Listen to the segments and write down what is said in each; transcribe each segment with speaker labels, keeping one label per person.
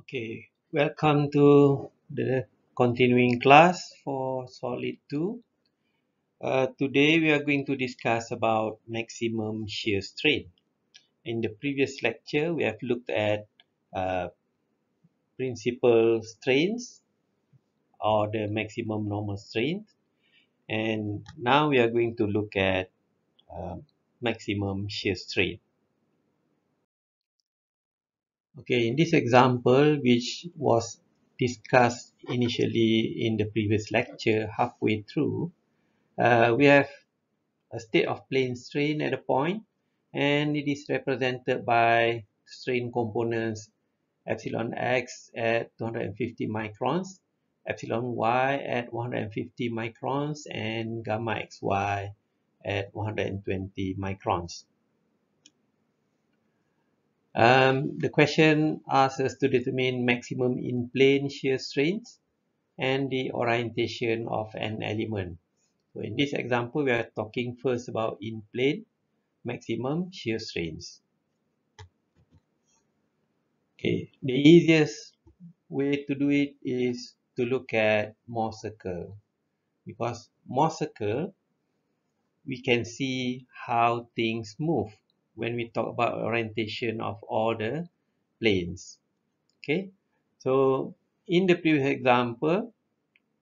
Speaker 1: Okay, welcome to the continuing class for Solid 2. Today we are going to discuss about maximum shear strain. In the previous lecture, we have looked at uh, principal strains or the maximum normal strain, and now we are going to look at uh, maximum shear strain. Okay, in this example, which was discussed initially in the previous lecture, halfway through, we have a state of plane strain at a point, and it is represented by strain components epsilon x at 250 microns, epsilon y at 150 microns, and gamma xy at 120 microns. The question asks us to determine maximum in-plane shear strains and the orientation of an element. So in this example, we are talking first about in-plane maximum shear strains. Okay, the easiest way to do it is to look at Mohr circle, because Mohr circle we can see how things move when we talk about orientation of all the planes. Okay, so in the previous example,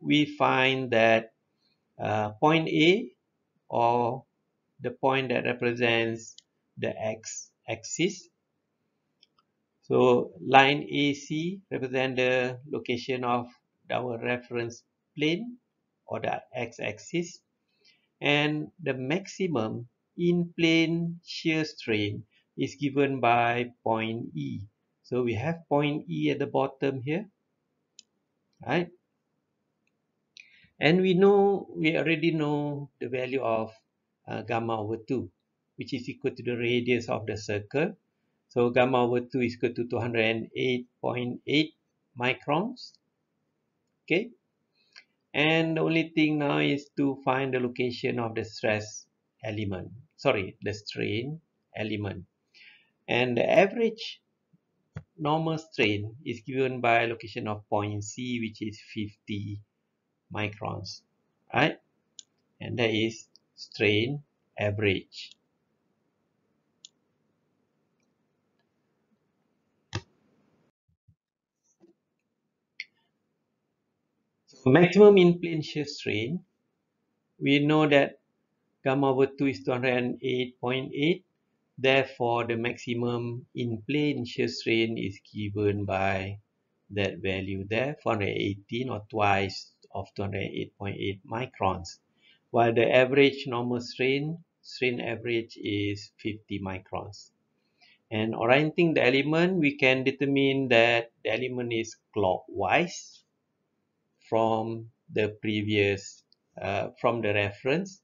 Speaker 1: we find that point A, or the point that represents the x-axis. So line AC represents the location of our reference plane or the x-axis, and the maximum in-plane shear strain is given by point E. So we have point E at the bottom here, right? And we already know the value of gamma over 2, which is equal to the radius of the circle. So gamma over 2 is equal to 208.8 microns. Okay. And the only thing now is to find the location of the stress element. Sorry, the strain element. And the average normal strain is given by location of point C, which is 50 microns. Right? And that is strain average. So maximum in-plane shear strain, we know that gamma over 2 is 208.8. Therefore, the maximum in-plane shear strain is given by that value there, 418, or twice of 208.8 microns. While the average normal strain average is 50 microns. And orienting the element, we can determine that the element is clockwise from the previous, from the reference,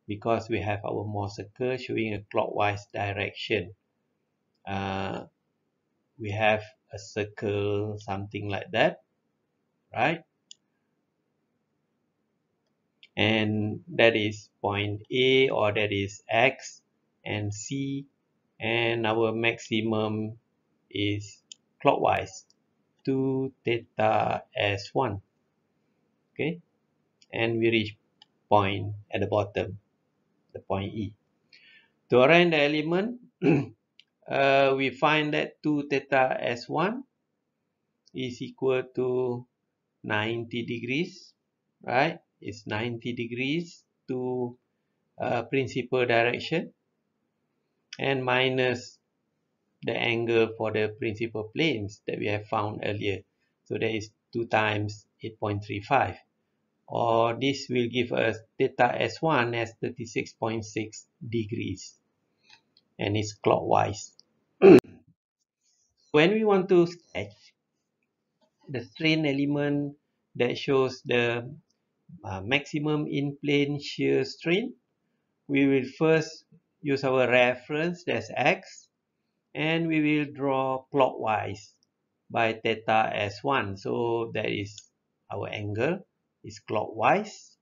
Speaker 1: because we have our Mohr circle showing a clockwise direction. We have a circle, something like that, right? And that is point A, or that is X, and C, and our maximum is clockwise, 2 theta S1. Okay, and we reach point at the bottom, the point E. To orient the element, we find that 2 theta S1 is equal to 90 degrees, right? It's 90 degrees to principal direction, and minus the angle for the principal planes that we have found earlier. So that is 2 times 8.35. Or this will give us theta S1 as 36.6 degrees, and it's clockwise. When we want to sketch the strain element that shows the maximum in-plane shear strain, we will first use our reference, that's X, and we will draw clockwise by theta S1. So that is our angle is clockwise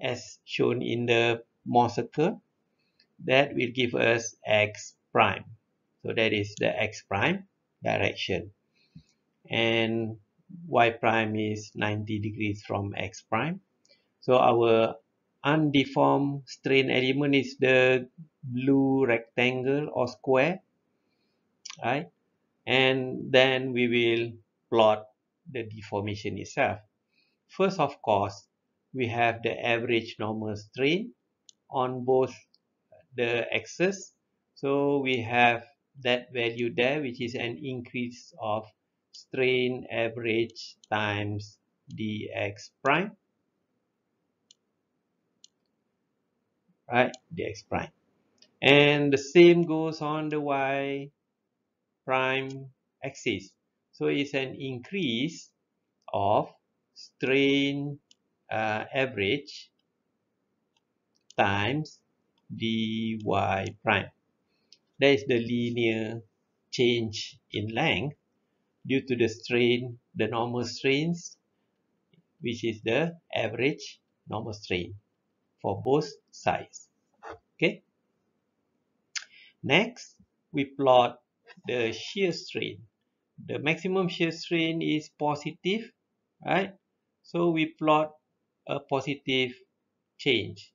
Speaker 1: as shown in the Mohr circle. That will give us X prime. So that is the X prime direction. and y prime is 90 degrees from x prime. So our undeformed strain element is the blue rectangle or square, right? And then we will plot the deformation itself. First, of course, we have the average normal strain on both the axes. So we have that value there, which is an increase of strain average times dx prime, right? Dx prime. And the same goes on the y prime axis. So it's an increase of strain average times dy prime. That is the linear change in length due to the strain, the normal strains, which is the average normal strain for both sides. Okay. Next, we plot the shear strain. The maximum shear strain is positive, right? So we plot a positive change.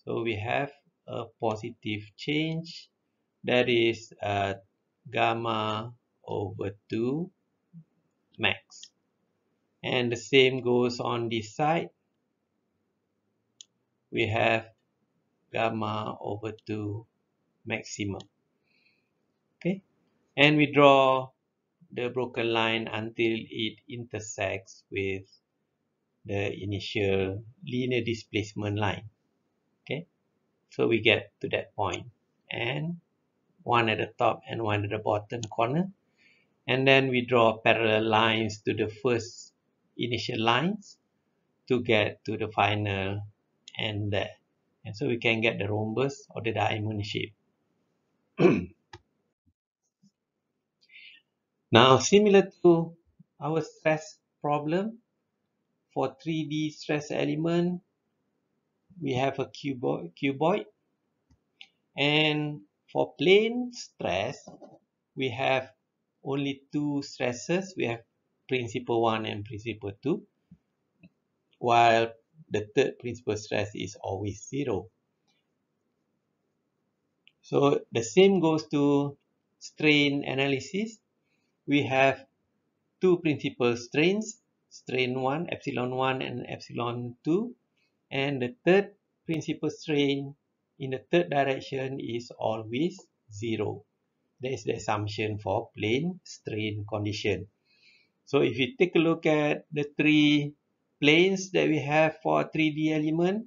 Speaker 1: So we have a positive change that is gamma over 2 max. And the same goes on this side. We have gamma over 2 maximum. Okay, and we draw the broken line until it intersects with the initial linear displacement line. Okay, so we get to that point, and one at the top and one at the bottom corner, and then we draw parallel lines to the first initial lines to get to the final end there, and so we can get the rhombus or the diamond shape. Now, similar to our stress problem, for 3D stress element, we have a cuboid, and for plane stress, we have only two stresses. We have principal 1 and principal 2, while the third principal stress is always 0. So the same goes to strain analysis. We have two principal strains, strain 1, epsilon 1 and epsilon 2, and the third principal strain in the third direction is always 0. That is the assumption for plane strain condition. So if you take a look at the three planes that we have for a 3D element,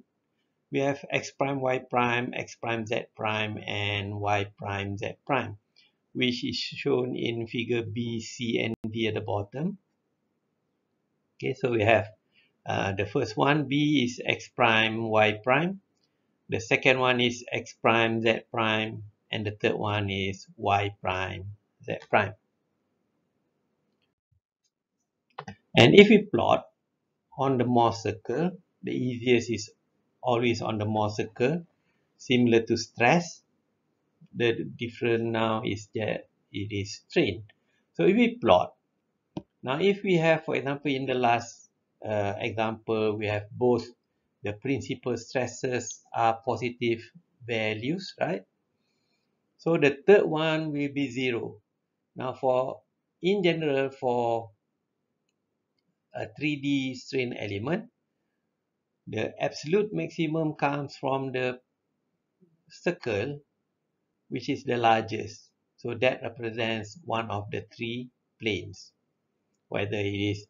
Speaker 1: we have x prime, y prime, x prime, z prime, and y prime, z prime, which is shown in figure B, C, and D at the bottom. Okay, so we have the first one, B, is x prime, y prime. The second one is x prime, z prime. And the third one is y prime, z prime. And if we plot on the Morse circle, the easiest is always on the Morse circle, similar to stress. The difference now is that it is strain. So if we plot, now if we have, for example, in the last example, we have both the principal stresses are positive values, right? So the third one will be 0. Now in general, for a 3D strain element, the absolute maximum comes from the circle, which is the largest. So that represents one of the three planes, whether it is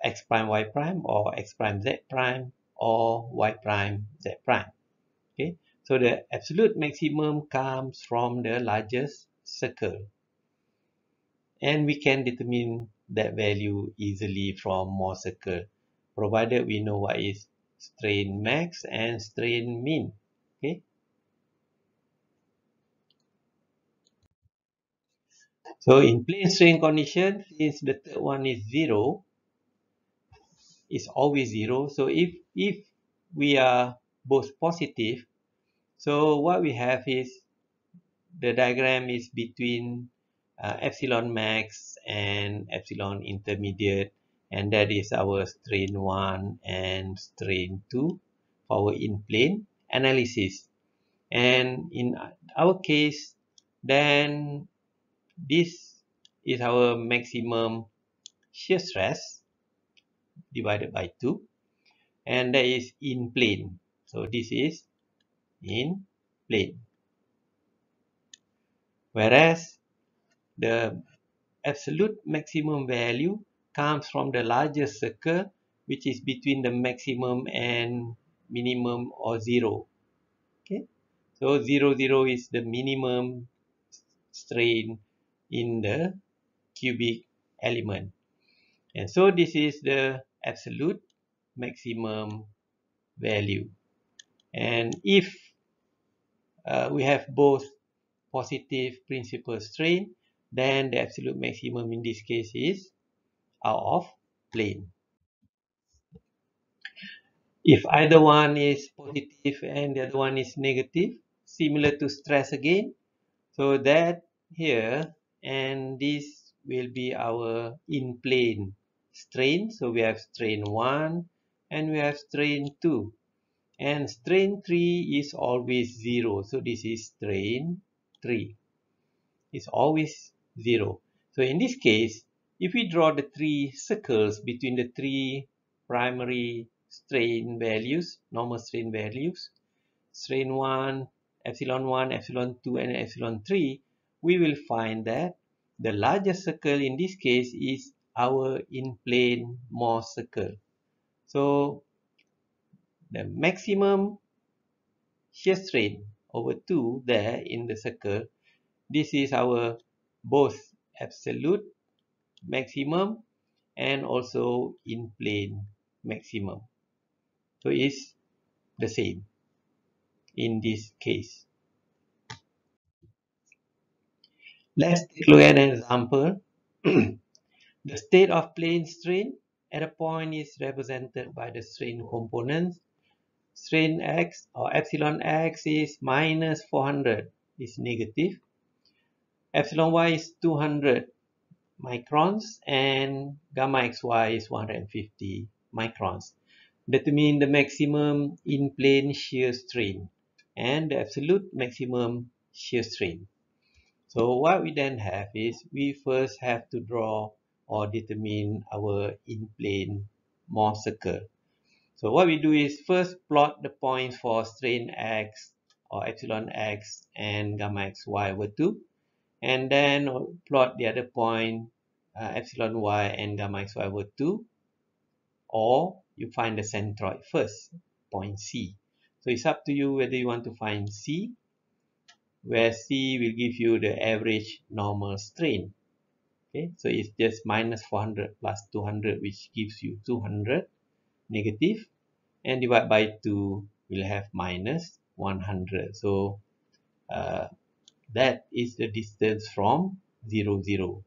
Speaker 1: x prime y prime or x prime z prime or y prime z prime. Okay, so the absolute maximum comes from the largest circle, and we can determine that value easily from Morse circle, provided we know what is strain max and strain min. Okay, so in plane strain condition, since the third one is 0, it's always 0. So if we are both positive, so what we have is the diagram is between epsilon max and epsilon intermediate, and that is our strain 1 and strain 2 for our in-plane analysis. And in our case, then this is our maximum shear stress divided by 2, and that is in plane. So this is in plane. Whereas the absolute maximum value comes from the largest circle, which is between the maximum and minimum or 0. Okay, so 0, 0 is the minimum strain in the cubic element. And so this is the absolute maximum value. And if we have both positive principal strain, then the absolute maximum in this case is out of plane. If either one is positive and the other one is negative, similar to stress again, so that here and this will be our in plane strain. So we have strain 1 and we have strain 2. And strain 3 is always 0. So this is strain 3. It's always 0. So in this case, if we draw the 3 circles between the 3 primary strain values, normal strain values, strain 1, epsilon 2, and epsilon 3, we will find that the largest circle in this case is our in-plane Morse circle. So the maximum shear strain over 2 there in the circle, this is our both absolute maximum and also in-plane maximum. So it's the same in this case. Let's take a look at an example. The state of plane strain at a point is represented by the strain components. Strain x or epsilon x is minus 400, is negative. Epsilon y is 200 microns and gamma xy is 150 microns. Determine the maximum in-plane shear strain and the absolute maximum shear strain. So what we then have is we first have to draw or determine our in-plane Morse circle. So what we do is first plot the points for strain x or epsilon x and gamma xy over 2, and then plot the other point epsilon y and gamma xy over 2, or you find the centroid first, point C. So it's up to you whether you want to find C, where C will give you the average normal strain. Okay, so it's just minus 400 plus 200, which gives you 200 negative, and divide by 2 will have minus 100. So that is the distance from 0, 0.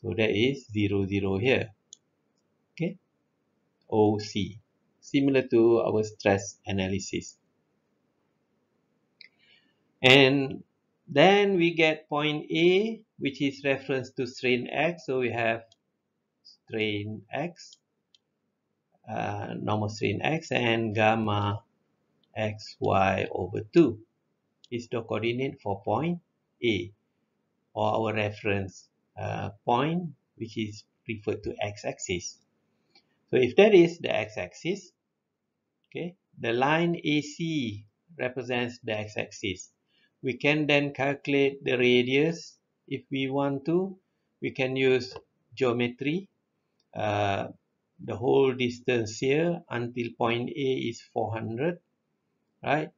Speaker 1: So that is 0, 0 here. Okay, OC, similar to our stress analysis. And then we get point A, which is reference to strain X. So we have strain X, normal strain X, and gamma xy over 2 is the coordinate for point A, or our reference point, which is referred to x-axis. So if that is the x-axis, okay, the line AC represents the x-axis. We can then calculate the radius if we want to. We can use geometry. The whole distance here until point A is 400, right?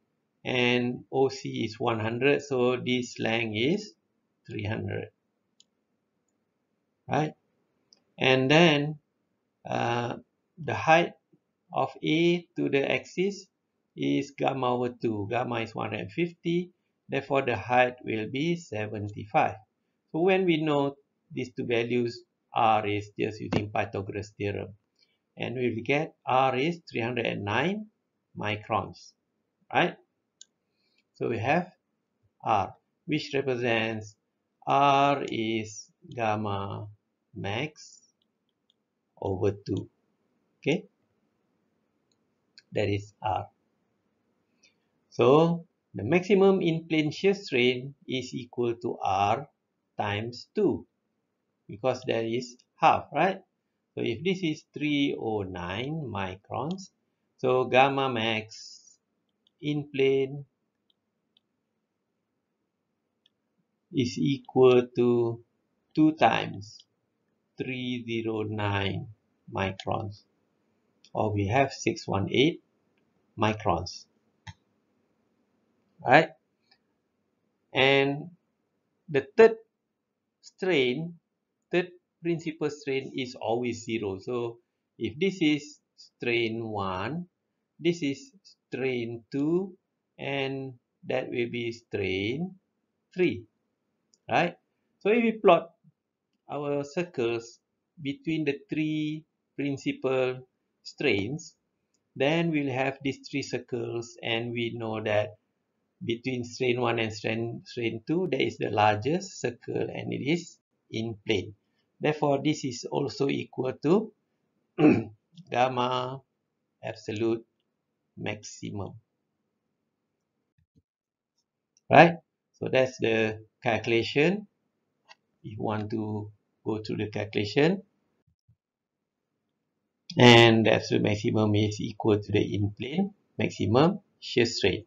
Speaker 1: And OC is 100, so this length is 300, right? And then the height of A to the axis is gamma over 2. Gamma is 150, therefore the height will be 75. So when we know these two values, R is just using Pythagoras theorem, and we will get R is 309 microns, right? So we have R, which represents R is gamma max over 2. Okay, that is R. So the maximum in plane shear strain is equal to R times 2 because that is half, right? So if this is 309 microns, so gamma max in plane is equal to 2 times 309 microns, or we have 618 microns, right? And the third principal strain is always 0. So if this is strain 1, this is strain 2, and that will be strain 3, right? So if we plot our circles between the three principal strains, then we'll have these three circles, and we know that between strain 1 and strain 2, there is the largest circle, and it is in plane. Therefore, this is also equal to gamma absolute maximum, right? So that's the calculation. If you want to go through the calculation, and the absolute maximum is equal to the in plane maximum shear strain.